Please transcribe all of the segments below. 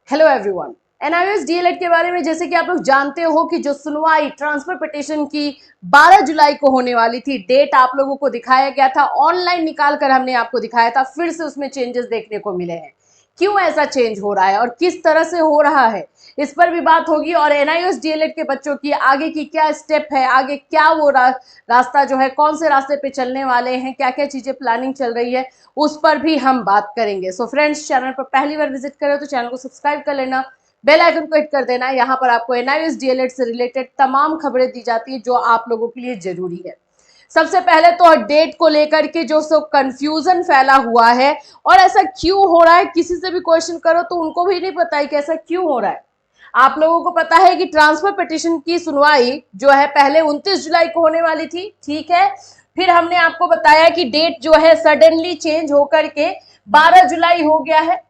Hello everyone. NIOS DElEd के बारे में जैसे कि आप लोग जानते हो कि जो सुनवाई ट्रांसफर पिटीशन की 12 जुलाई को होने वाली थी, डेट आप लोगों को दिखाया गया था, ऑनलाइन निकाल कर हमने आपको दिखाया था, फिर से उसमें चेंजेस देखने को मिले हैं। क्यों ऐसा चेंज हो रहा है और किस तरह से हो रहा है, इस पर भी बात होगी। और एनआईओएस डीएलएड के बच्चों की आगे की क्या स्टेप है, आगे क्या वो रास्ता जो है, कौन से रास्ते पे चलने वाले हैं, क्या क्या चीजें प्लानिंग चल रही है, उस पर भी हम बात करेंगे। सो फ्रेंड्स, चैनल पर पहली बार विजिट करें तो चैनल को सब्सक्राइब कर लेना, बेल आइकन को हिट कर देना। यहाँ पर आपको एनआईओएस डीएलएड से रिलेटेड तमाम खबरें दी जाती है जो आप लोगों के लिए जरूरी है। सबसे पहले तो डेट को लेकर के जो सो कंफ्यूजन फैला हुआ है और ऐसा क्यों हो रहा है, किसी से भी क्वेश्चन करो तो उनको भी नहीं पता है कि ऐसा क्यों हो रहा है। आप लोगों को पता है कि ट्रांसफर पिटीशन की सुनवाई जो है पहले 29 जुलाई को होने वाली थी, ठीक है। फिर हमने आपको बताया कि डेट जो है सडनली चेंज होकर के 12 जुलाई हो गया है।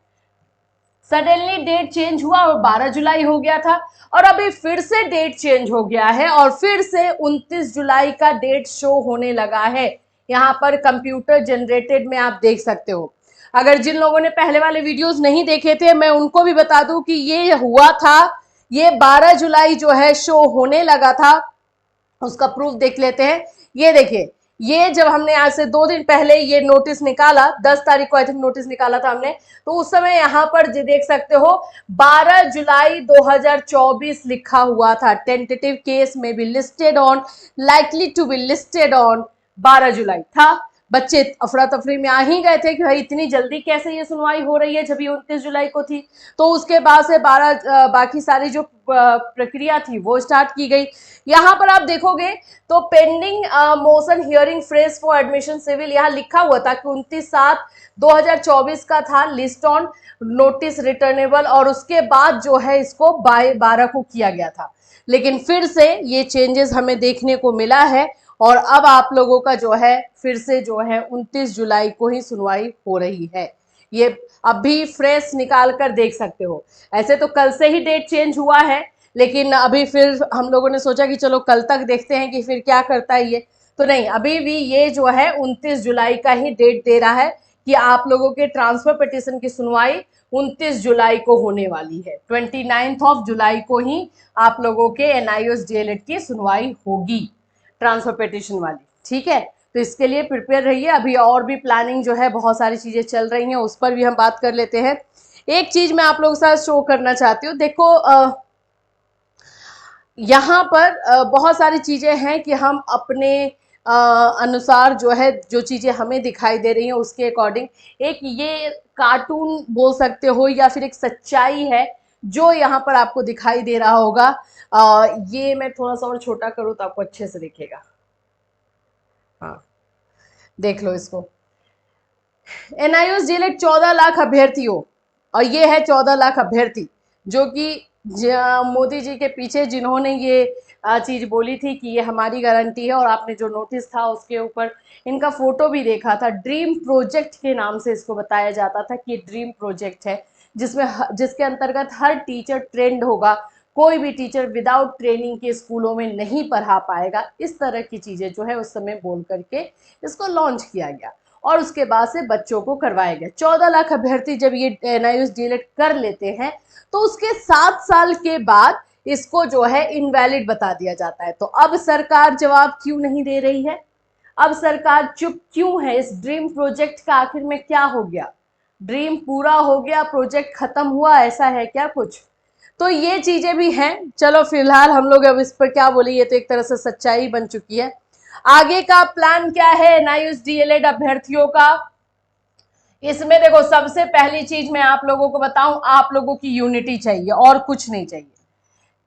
सडनली डेट चेंज हुआ और 12 जुलाई हो गया था, और अभी फिर से डेट चेंज हो गया है और फिर से 29 जुलाई का डेट शो होने लगा है। यहाँ पर कंप्यूटर जनरेटेड में आप देख सकते हो। अगर जिन लोगों ने पहले वाले वीडियोस नहीं देखे थे, मैं उनको भी बता दूं कि ये हुआ था, ये 12 जुलाई जो है शो होने लगा था। उसका प्रूफ देख लेते हैं। ये देखिए, ये जब हमने आज से 2 दिन पहले ये नोटिस निकाला, 10 तारीख को आई थिंक नोटिस निकाला था हमने, तो उस समय यहाँ पर देख सकते हो 12 जुलाई 2024 लिखा हुआ था। Tentative case may be listed on, likely to be listed on, 12 July था। बच्चे अफरा तफरी में आ ही गए थे कि भाई इतनी जल्दी कैसे ये सुनवाई हो रही है जब ये 29 जुलाई को थी। तो उसके बाद से 12 बाकी सारी जो प्रक्रिया थी वो स्टार्ट की गई। यहाँ पर आप देखोगे तो pending motion hearing fresh for admission civil यहाँ लिखा हुआ था कि 29/7/2024 का था लिस्ट ऑन नोटिस रिटर्नेबल, और उसके बाद जो है इसको 12 को किया गया था। लेकिन फिर से ये चेंजेस हमें देखने को मिला है और अब आप लोगों का जो है फिर से जो है 29 जुलाई को ही सुनवाई हो रही है। ये अभी फ्रेश निकाल कर देख सकते हो। ऐसे तो कल से ही डेट चेंज हुआ है, लेकिन अभी फिर हम लोगों ने सोचा कि चलो कल तक देखते हैं कि फिर क्या करता है ये। तो नहीं, अभी भी ये जो है 29 जुलाई का ही डेट दे रहा है कि आप लोगों के ट्रांसफर पिटीशन की सुनवाई 29 जुलाई को होने वाली है। 29 जुलाई को ही आप लोगों के एनआईओएस डीएलएड की सुनवाई होगी, ट्रांसफर पिटीशन वाली, ठीक है। तो इसके लिए प्रिपेयर रहिए। अभी और भी प्लानिंग जो है, बहुत सारी चीजें चल रही हैं, उस पर भी हम बात कर लेते हैं। एक चीज मैं आप लोगों के साथ शो करना चाहती हूँ। देखो, यहाँ पर बहुत सारी चीजें हैं कि हम अपने अनुसार जो है, जो चीजें हमें दिखाई दे रही हैं उसके अकॉर्डिंग एक ये कार्टून बोल सकते हो या फिर एक सच्चाई है जो यहाँ पर आपको दिखाई दे रहा होगा। ये मैं थोड़ा सा और छोटा करूँ तो आपको अच्छे से दिखेगा। हाँ, देख लो इसको। एनआईओएस डीएलएड 14 लाख अभ्यर्थियों, और ये है 14 लाख अभ्यर्थी जो कि मोदी जी के पीछे जिन्होंने ये चीज बोली थी कि ये हमारी गारंटी है, और आपने जो नोटिस था उसके ऊपर इनका फोटो भी देखा था। ड्रीम प्रोजेक्ट के नाम से इसको बताया जाता था कि ड्रीम प्रोजेक्ट है जिसमें जिसके अंतर्गत हर टीचर ट्रेंड होगा, कोई भी टीचर विदाउट ट्रेनिंग के स्कूलों में नहीं पढ़ा पाएगा। इस तरह की चीजें जो है उस समय बोल करके इसको लॉन्च किया गया और उसके बाद से बच्चों को करवाया गया। 14 लाख अभ्यर्थी जब ये एनआईओएस डीएलएड कर लेते हैं तो उसके 7 साल के बाद इसको जो है इनवैलिड बता दिया जाता है। तो अब सरकार जवाब क्यों नहीं दे रही है, अब सरकार चुप क्यों है? इस ड्रीम प्रोजेक्ट का आखिर में क्या हो गया? ड्रीम पूरा हो गया, प्रोजेक्ट खत्म हुआ, ऐसा है क्या कुछ? तो ये चीजें भी हैं। चलो फिलहाल हम लोग अब इस पर क्या बोले, ये तो एक तरह से सच्चाई बन चुकी है। आगे का प्लान क्या है एनआईओएस डीएलएड अभ्यर्थियों का? इसमें देखो, सबसे पहली चीज मैं आप लोगों को बताऊं, आप लोगों की यूनिटी चाहिए और कुछ नहीं चाहिए।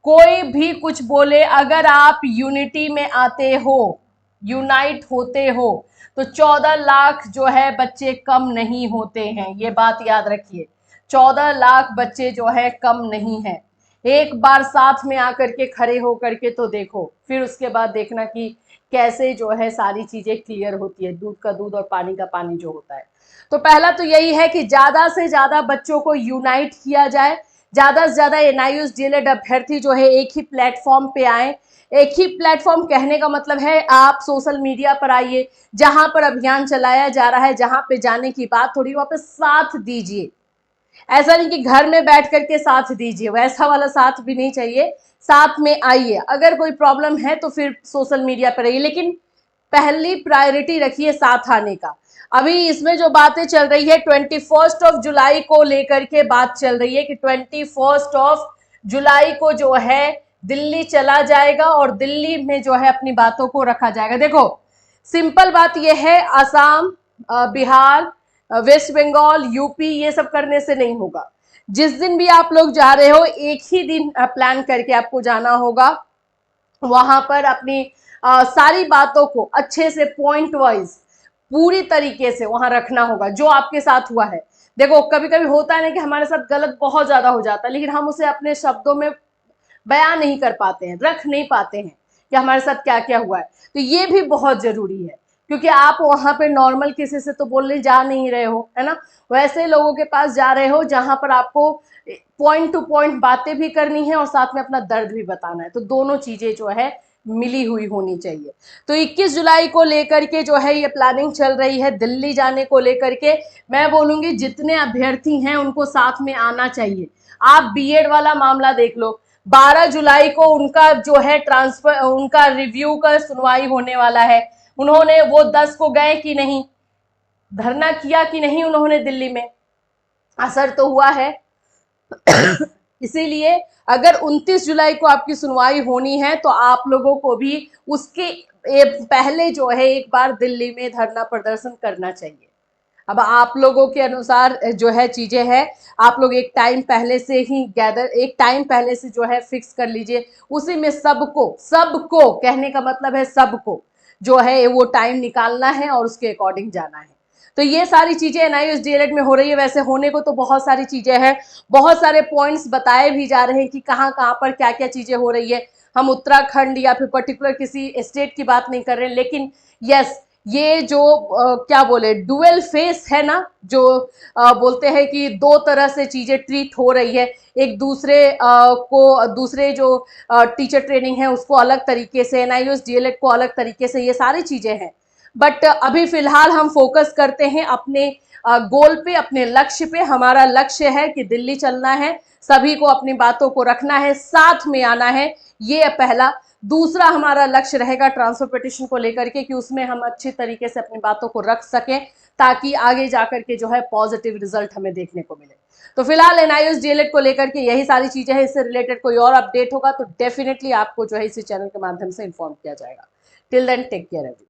कोई भी कुछ बोले, अगर आप यूनिटी में आते हो, यूनाइट होते हो, तो 14 लाख जो है बच्चे कम नहीं होते हैं। ये बात याद रखिए, 14 लाख बच्चे जो है कम नहीं है। एक बार साथ में आकर के खड़े हो करके तो देखो, फिर उसके बाद देखना कि कैसे जो है सारी चीजें क्लियर होती है, दूध का दूध और पानी का पानी जो होता है। तो पहला तो यही है कि ज्यादा से ज्यादा बच्चों को यूनाइट किया जाए, ज्यादा से ज्यादा एनआईओएस डीएलएड अभ्यर्थी जो है एक ही प्लेटफॉर्म पे आए। एक ही प्लेटफॉर्म कहने का मतलब है आप सोशल मीडिया पर आइए, जहां पर अभियान चलाया जा रहा है, जहां पे जाने की बात हो रही है वहां पे साथ दीजिए। ऐसा नहीं कि घर में बैठ करके साथ दीजिए, वैसा वाला साथ भी नहीं चाहिए, साथ में आइए। अगर कोई प्रॉब्लम है तो फिर सोशल मीडिया पर रहिए, लेकिन पहली प्रायोरिटी रखिए साथ आने का। अभी इसमें जो बातें चल रही है 21 को लेकर के बात चल रही है कि 21 को जो है दिल्ली चला जाएगा और दिल्ली में जो है अपनी बातों को रखा जाएगा। देखो सिंपल बात यह है, आसाम, बिहार, वेस्ट बंगाल, यूपी ये सब करने से नहीं होगा। जिस दिन भी आप लोग जा रहे हो एक ही दिन प्लान करके आपको जाना होगा, वहां पर अपनी सारी बातों को अच्छे से पॉइंट वाइज पूरी तरीके से वहां रखना होगा जो आपके साथ हुआ है। देखो कभी कभी होता है ना कि हमारे साथ गलत बहुत ज्यादा हो जाता है, लेकिन हम उसे अपने शब्दों में बयान नहीं कर पाते हैं, रख नहीं पाते हैं कि हमारे साथ क्या क्या हुआ है। तो ये भी बहुत जरूरी है, क्योंकि आप वहां पे नॉर्मल किसी से तो बोलने जा नहीं रहे हो, है ना, वैसे लोगों के पास जा रहे हो जहां पर आपको पॉइंट टू पॉइंट बातें भी करनी है और साथ में अपना दर्द भी बताना है। तो दोनों चीजें जो है मिली हुई होनी चाहिए। तो 21 जुलाई को लेकर के जो है ये प्लानिंग चल रही है दिल्ली जाने को लेकर के। मैं बोलूंगी जितने अभ्यर्थी हैं उनको साथ में आना चाहिए। आप बीएड वाला मामला देख लो, 12 जुलाई को उनका जो है ट्रांसफर, उनका रिव्यू का सुनवाई होने वाला है। उन्होंने वो 10 को गए कि नहीं, धरना किया कि नहीं उन्होंने दिल्ली में, असर तो हुआ है। इसीलिए अगर 29 जुलाई को आपकी सुनवाई होनी है तो आप लोगों को भी उसके पहले जो है एक बार दिल्ली में धरना प्रदर्शन करना चाहिए। अब आप लोगों के अनुसार जो है चीजें हैं, आप लोग एक टाइम पहले से ही एक टाइम पहले से जो है फिक्स कर लीजिए। उसी में सबको सबको कहने का मतलब है सबको जो है वो टाइम निकालना है और उसके अकॉर्डिंग जाना है। तो ये सारी चीजें एनआईओएस डीएलएड में हो रही है। वैसे होने को तो बहुत सारी चीजें हैं, बहुत सारे पॉइंट्स बताए भी जा रहे हैं कि कहाँ कहाँ पर क्या क्या चीजें हो रही है। हम उत्तराखंड या फिर पर्टिकुलर किसी स्टेट की बात नहीं कर रहे, लेकिन यस ये जो क्या बोले डुअल फेस है ना, जो बोलते हैं कि दो तरह से चीजें ट्रीट हो रही है, एक दूसरे को दूसरे जो टीचर ट्रेनिंग है उसको अलग तरीके से, एनआईओएस डीएलएड को अलग तरीके से, ये सारी चीजें हैं। बट अभी फिलहाल हम फोकस करते हैं अपने गोल पे, अपने लक्ष्य पे। हमारा लक्ष्य है कि दिल्ली चलना है, सभी को अपनी बातों को रखना है, साथ में आना है, ये पहला। दूसरा हमारा लक्ष्य रहेगा ट्रांसफर पिटीशन को लेकर के कि उसमें हम अच्छी तरीके से अपनी बातों को रख सकें ताकि आगे जाकर के जो है पॉजिटिव रिजल्ट हमें देखने को मिले। तो फिलहाल एनआईओएस डीएलएड को लेकर के यही सारी चीजें हैं। इससे रिलेटेड कोई और अपडेट होगा तो डेफिनेटली आपको जो है इसी चैनल के माध्यम से इन्फॉर्म किया जाएगा। Till then take care everyone.